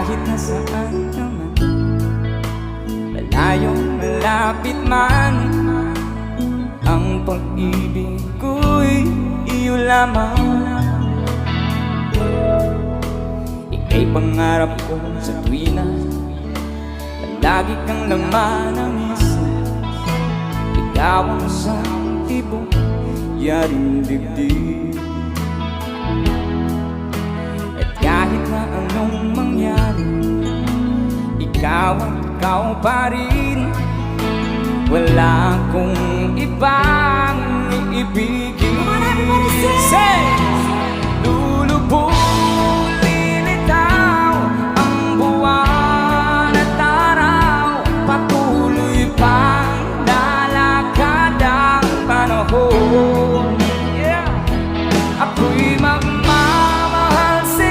kahit nasaan naman, malayong malapit man, ang pag-ibig ko'y iyo lamang. Ika'y pangarap ko sa tuwina, palagi kang laman ng isip. Ikaw ang isang tibok, yaring dibdib. At kahit na anong mangyari, ikaw ang ikaw pa rin. Wala akong ibang iibigin. Come on, everybody sing! Say!